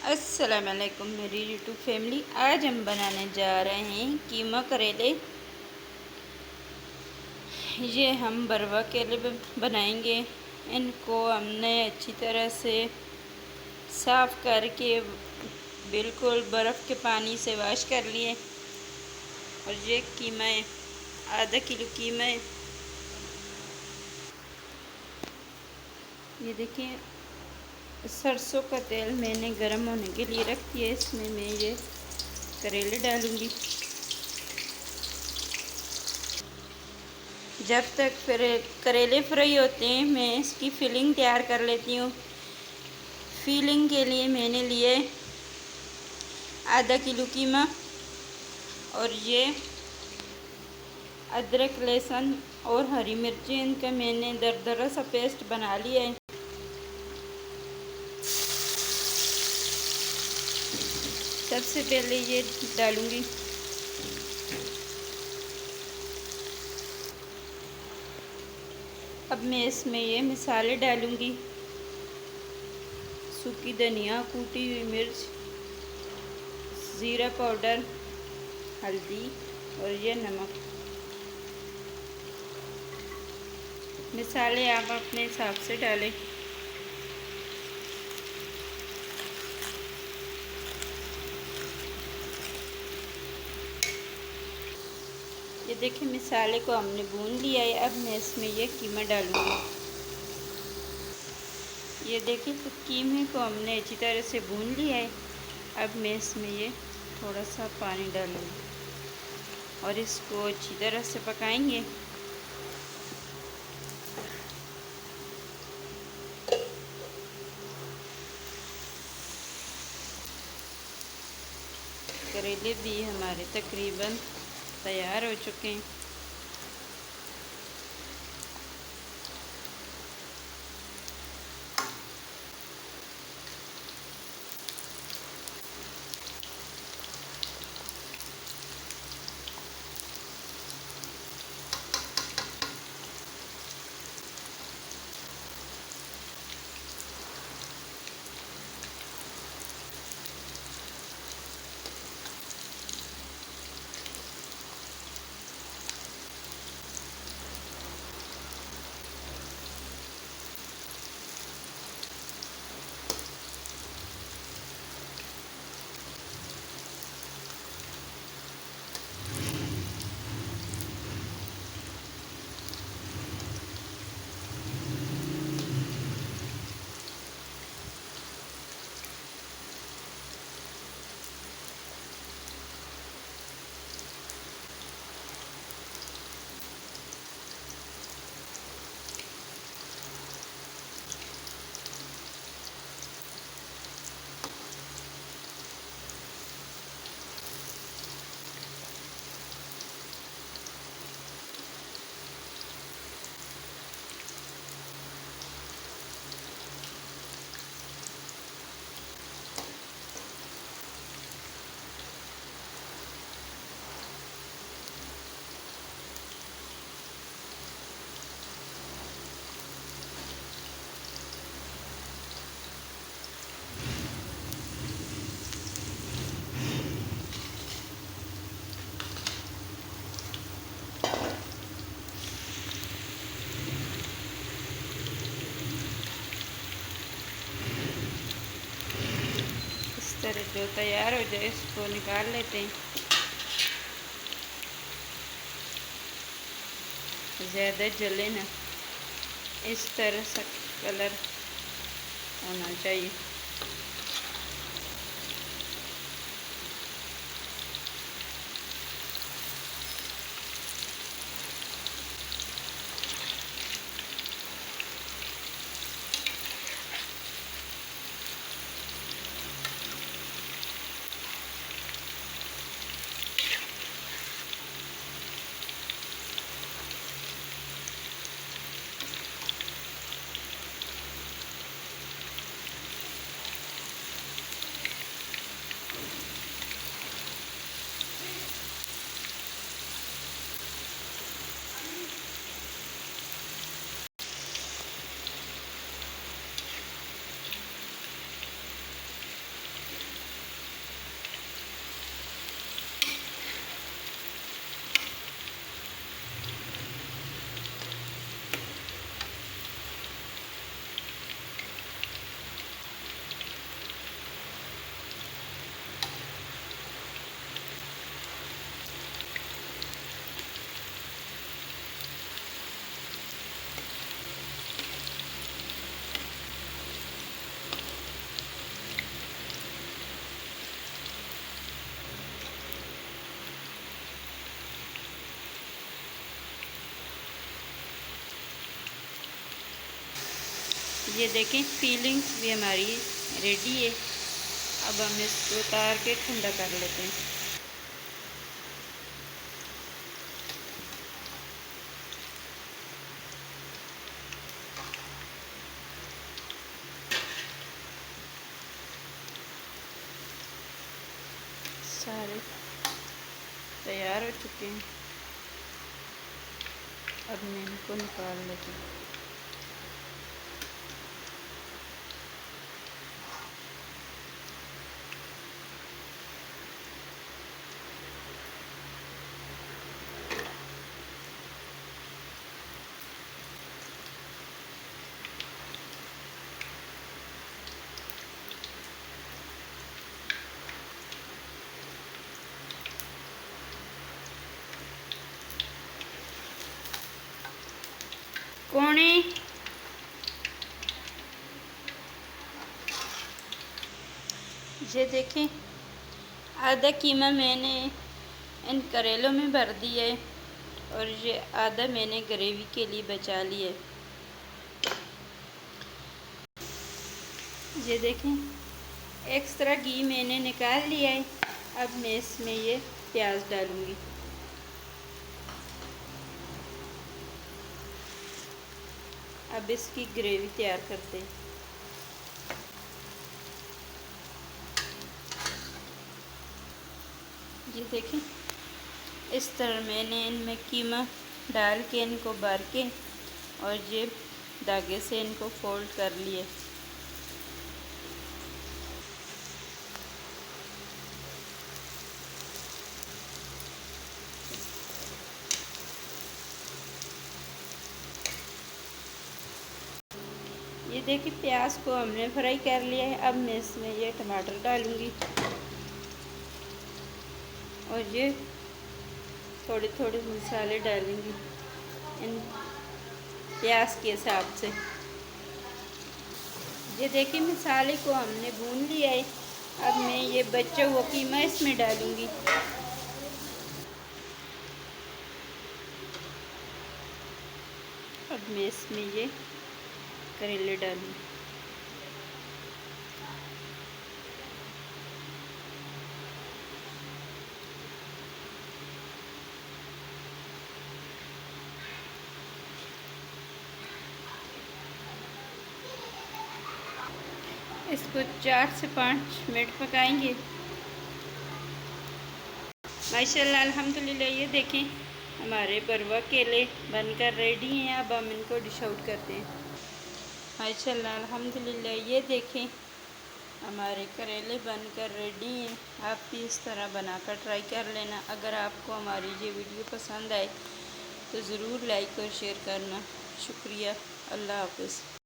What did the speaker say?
अस्सलाम वालेकुम मेरी यूट्यूब फैमिली। आज हम बनाने जा रहे हैं कीमा करेले। ये हम बरवा केले बनाएंगे। इनको हमने अच्छी तरह से साफ़ करके बिल्कुल बर्फ़ के पानी से वॉश कर लिए। और ये कीमा है, आधा किलो कीमा है। ये देखिए, सरसों का तेल मैंने गरम होने के लिए रख दिया। इसमें मैं ये करेले डालूँगी। जब तक फिर करेले फ्राई होते हैं मैं इसकी फिलिंग तैयार कर लेती हूँ। फिलिंग के लिए मैंने लिए आधा किलो कीमा और ये अदरक, लहसुन और हरी मिर्ची, इनका मैंने दरदरा सा पेस्ट बना लिया है। सबसे पहले ये डालूँगी। अब मैं इसमें ये मसाले डालूँगी। सूखी धनिया, कूटी हुई मिर्च, ज़ीरा पाउडर, हल्दी और ये नमक। मसाले आप अपने हिसाब से डालें। ये देखिए, मसाले को हमने भून लिया है। अब मैं इसमें ये कीमा डालूँगी। ये देखिए, तो कीमे को हमने अच्छी तरह से भून लिया है। अब मैं इसमें ये थोड़ा सा पानी डालूँगी और इसको अच्छी तरह से पकाएंगे। करेले भी हमारे तकरीबन तैयार हो चुके हैं। इस तरह जो तैयार हो जाए इसको निकाल लेते हैं। ज़्यादा जले ना, इस तरह से कलर होना चाहिए। ये देखें फीलिंग्स भी हमारी रेडी है। अब हम इसको उतार के ठंडा कर लेते हैं। सारे तैयार हो चुके हैं। अब मैं इनको निकाल लेती हूँ। कोने ये देखें आधा कीमा मैंने इन करेलों में भर दिया है और ये आधा मैंने ग्रेवी के लिए बचा लिया है। ये देखें एक्स्ट्रा घी मैंने निकाल लिया है। अब मैं इसमें ये प्याज डालूँगी। अब इसकी ग्रेवी तैयार करते हैं। ये देखें इस तरह मैंने इनमें कीमा डाल के इनको भर के और ये धागे से इनको फोल्ड कर लिए। ये देखिए प्याज को हमने फ्राई कर लिया है। अब मैं इसमें ये टमाटर डालूँगी और ये थोड़े थोड़े मसाले डालूँगी इन प्याज के हिसाब से। ये देखिए मसाले को हमने भून लिया है। अब मैं ये बचा हुआ कीमा इसमें डालूँगी। अब मैं इसमें ये करेले डालूँ। इसको 4 से 5 मिनट पकाएंगे। माशाल्लाह अल्हम्दुलिल्लाह। ये देखें हमारे बरवा केले बनकर रेडी हैं। अब हम इनको डिश आउट करते हैं। माशाल्लाह अल्हम्दुलिल्लाह। ये देखें हमारे करेले बनकर रेडी हैं। आप भी इस तरह बनाकर ट्राई कर लेना। अगर आपको हमारी ये वीडियो पसंद आए तो ज़रूर लाइक और शेयर करना। शुक्रिया। अल्लाह हाफ़िज़।